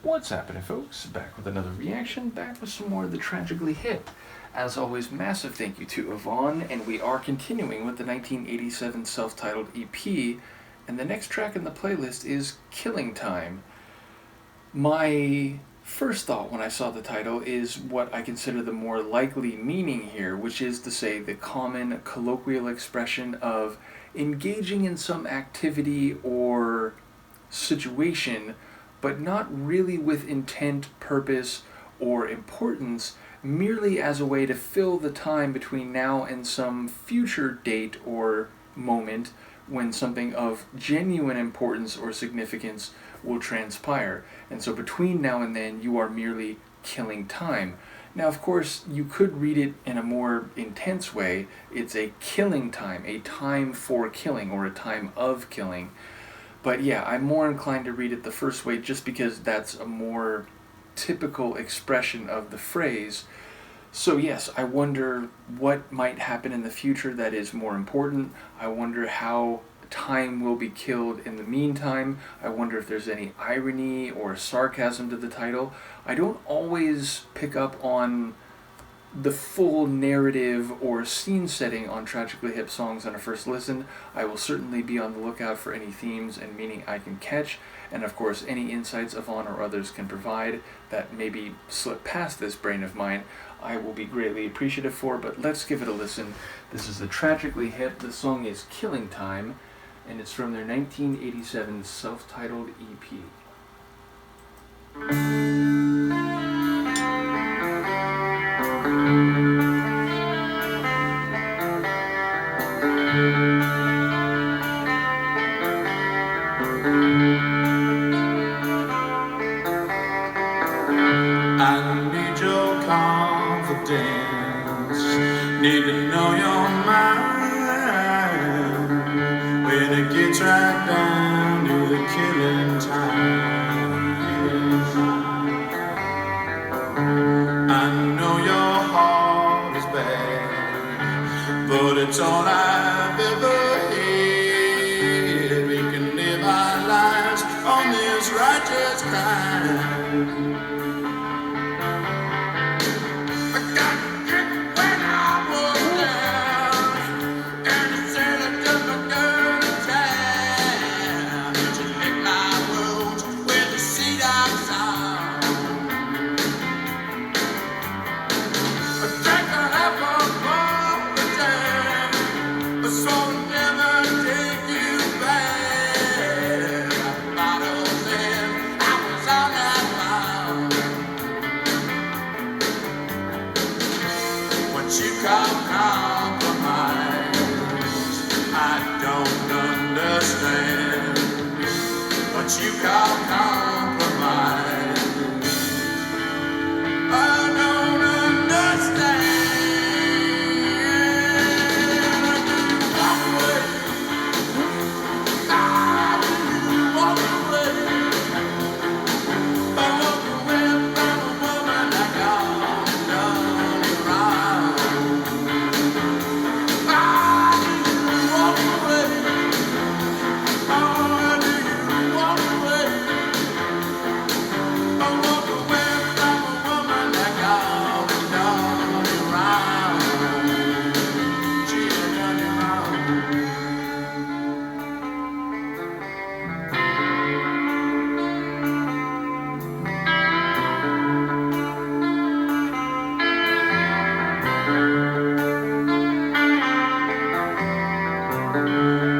What's happening, folks? Back with another reaction, back with some more of the Tragically Hip. As always, massive thank you to Yvonne, and we are continuing with the 1987 self-titled EP, and the next track in the playlist is Killing Time. My first thought when I saw the title is what I consider the more likely meaning here, which is to say the common colloquial expression of engaging in some activity or situation, but not really with intent, purpose, or importance, merely as a way to fill the time between now and some future date or moment when something of genuine importance or significance will transpire. And so between now and then, you are merely killing time. Now, of course, you could read it in a more intense way. It's a killing time, a time for killing, or a time of killing. But yeah, I'm more inclined to read it the first way just because that's a more typical expression of the phrase. So yes, I wonder what might happen in the future that is more important. I wonder how time will be killed in the meantime. I wonder if there's any irony or sarcasm to the title. I don't always pick up on the full narrative or scene setting on Tragically Hip songs on a first listen. I will certainly be on the lookout for any themes and meaning I can catch, and of course any insights Yvonne or others can provide that maybe slip past this brain of mine, I will be greatly appreciative for, but let's give it a listen. This is the Tragically Hip. The song is Killing Time, and it's from their 1987 self-titled EP. I need your confidence, need to know your mind, when it gets right down to the killing time. I know your heart is bad, but it's all I've ever had. We can live our lives on this righteous crime. What you call compromise, I don't understand. Walk away, walk away. I walk away from a woman I got done wrong. Walk away.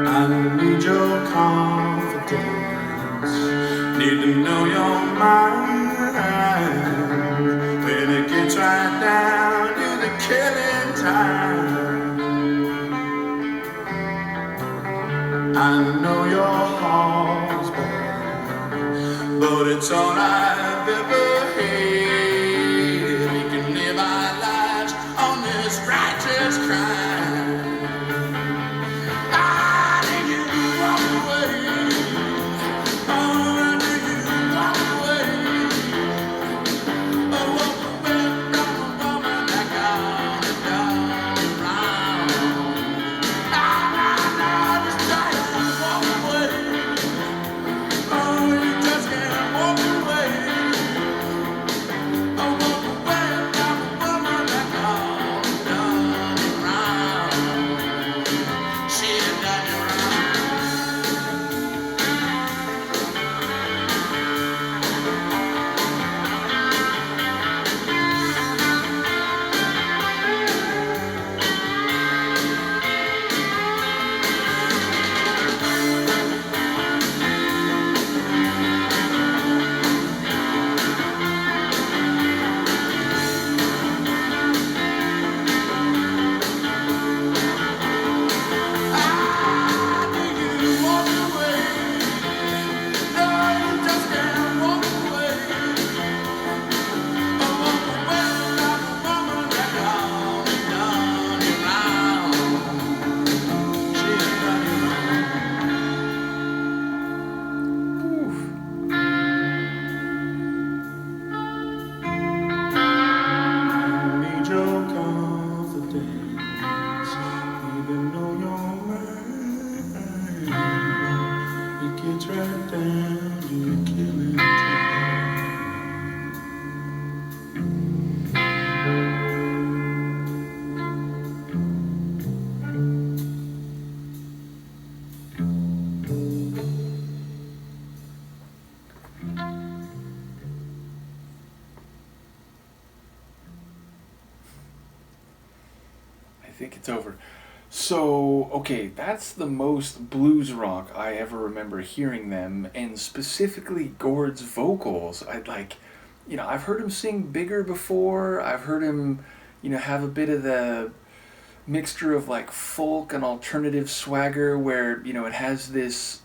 I need your confidence, need to know your mind, when it gets right down to the killing time. I know your heart's bad, but it's all I've ever had. We can live our lives on this righteous crime. Walk away. think it's over. So, okay, that's the most blues rock I ever remember hearing them, and specifically Gord's vocals. I'd like, I've heard him sing bigger before. I've heard him, have a bit of the mixture of like folk and alternative swagger where, it has this,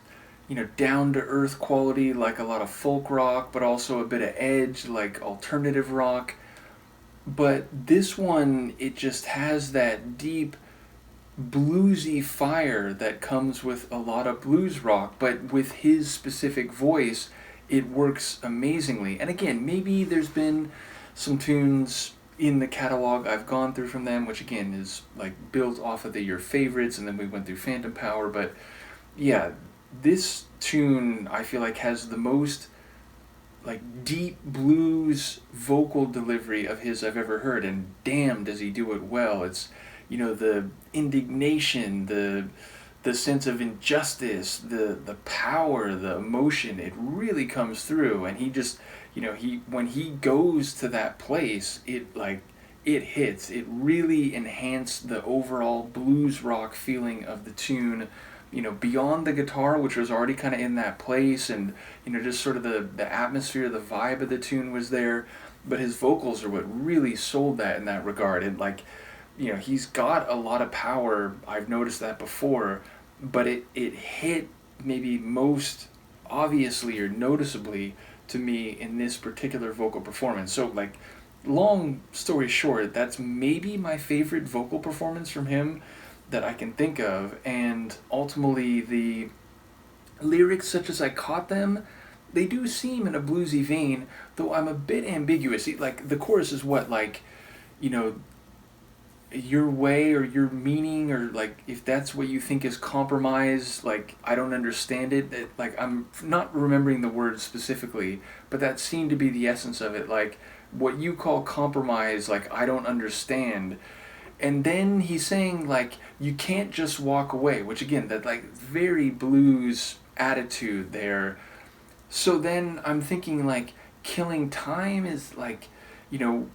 down to earth quality like a lot of folk rock, but also a bit of edge like alternative rock. But this one, it just has that deep bluesy fire that comes with a lot of blues rock, but with his specific voice, it works amazingly. And again, maybe there's been some tunes in the catalog I've gone through from them, which again is like built off of your favorites, and then we went through Phantom Power. But yeah, this tune I feel like has the most like deep blues vocal delivery of his I've ever heard, and damn does he do it well. It's the indignation, the sense of injustice, the power, the emotion, it really comes through. And he just, he when he goes to that place, it hits. It really enhanced the overall blues rock feeling of the tune, beyond the guitar, which was already kind of in that place, and just sort of the atmosphere, the vibe of the tune was there, but his vocals are what really sold that in that regard. And like, he's got a lot of power. I've noticed that before, but it hit maybe most obviously or noticeably to me in this particular vocal performance. So like, long story short, that's maybe my favorite vocal performance from him that I can think of. And ultimately the lyrics, such as I caught them, they do seem in a bluesy vein, though I'm a bit ambiguous. Like the chorus is what, like, your way or your meaning, or like if that's what you think is compromise, like I don't understand it. Like I'm not remembering the words specifically, but that seemed to be the essence of it. Like what you call compromise, like I don't understand. And then he's saying like you can't just walk away, which again, that like very blues attitude there. So then I'm thinking like killing time is like,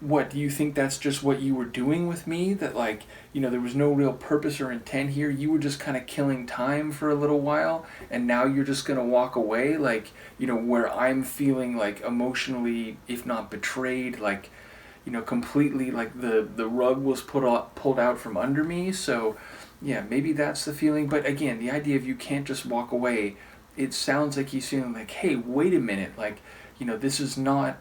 what do you think that's just what you were doing with me? That like, there was no real purpose or intent here. You were just kind of killing time for a little while, and now you're just going to walk away, like, where I'm feeling like emotionally, if not betrayed, like, completely like the rug was pulled out from under me. So yeah, maybe that's the feeling. But again, the idea of you can't just walk away, it sounds like he's feeling like, hey, wait a minute, like, this is not,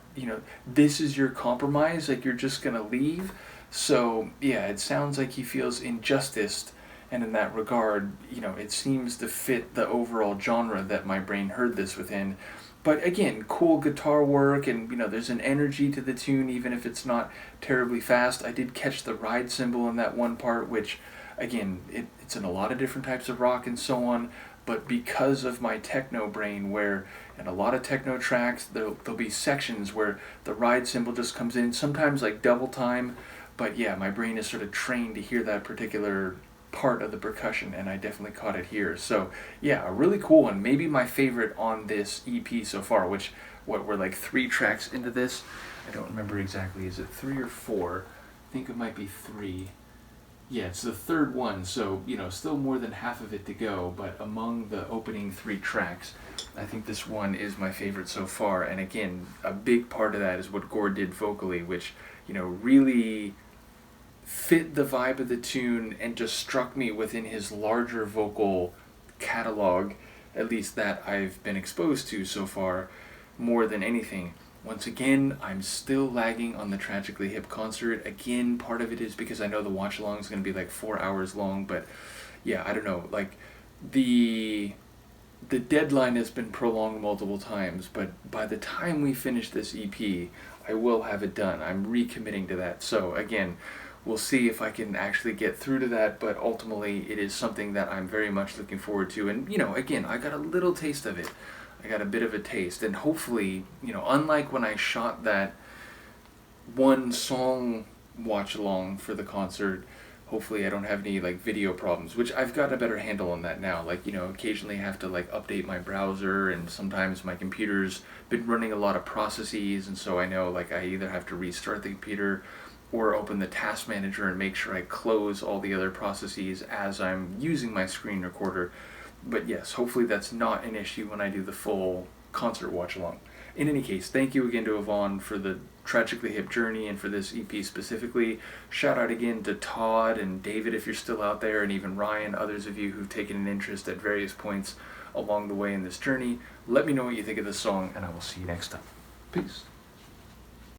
this is your compromise, like you're just gonna leave. So yeah, it sounds like he feels injustice, and in that regard, it seems to fit the overall genre that my brain heard this within. But again, cool guitar work, and there's an energy to the tune, even if it's not terribly fast. I did catch the ride cymbal in that one part, which, again, it's in a lot of different types of rock and so on. But because of my techno brain, where in a lot of techno tracks, there'll be sections where the ride cymbal just comes in, sometimes like double time. But yeah, my brain is sort of trained to hear that particular part of the percussion, and I definitely caught it here. So yeah, a really cool one. Maybe my favorite on this EP so far, which, we're like 3 tracks into this. I don't remember exactly. Is it 3 or 4? I think it might be 3. Yeah, it's the third one, so, still more than half of it to go, but among the opening 3 tracks, I think this one is my favorite so far. And again, a big part of that is what Gord did vocally, which, really fit the vibe of the tune and just struck me within his larger vocal catalog, at least that I've been exposed to so far, more than anything. Once again, I'm still lagging on the Tragically Hip concert. Again, part of it is because I know the watch along is going to be like 4 hours long, but yeah, I don't know. Like the deadline has been prolonged multiple times, but by the time we finish this EP, I will have it done. I'm recommitting to that. So again, we'll see if I can actually get through to that, but ultimately it is something that I'm very much looking forward to. And again, I got a little taste of it. I got a bit of a taste, and hopefully, unlike when I shot that one song watch along for the concert, hopefully I don't have any like video problems, which I've got a better handle on that now. Like, occasionally I have to like update my browser, and sometimes my computer's been running a lot of processes, and so I know like I either have to restart the computer or open the task manager and make sure I close all the other processes as I'm using my screen recorder. But yes, hopefully that's not an issue when I do the full concert watch along. In any case, thank you again to Yvonne for the Tragically Hip journey and for this EP specifically. Shout out again to Todd and David if you're still out there, and even Ryan, others of you who've taken an interest at various points along the way in this journey. Let me know what you think of this song, and I will see you next time. Peace.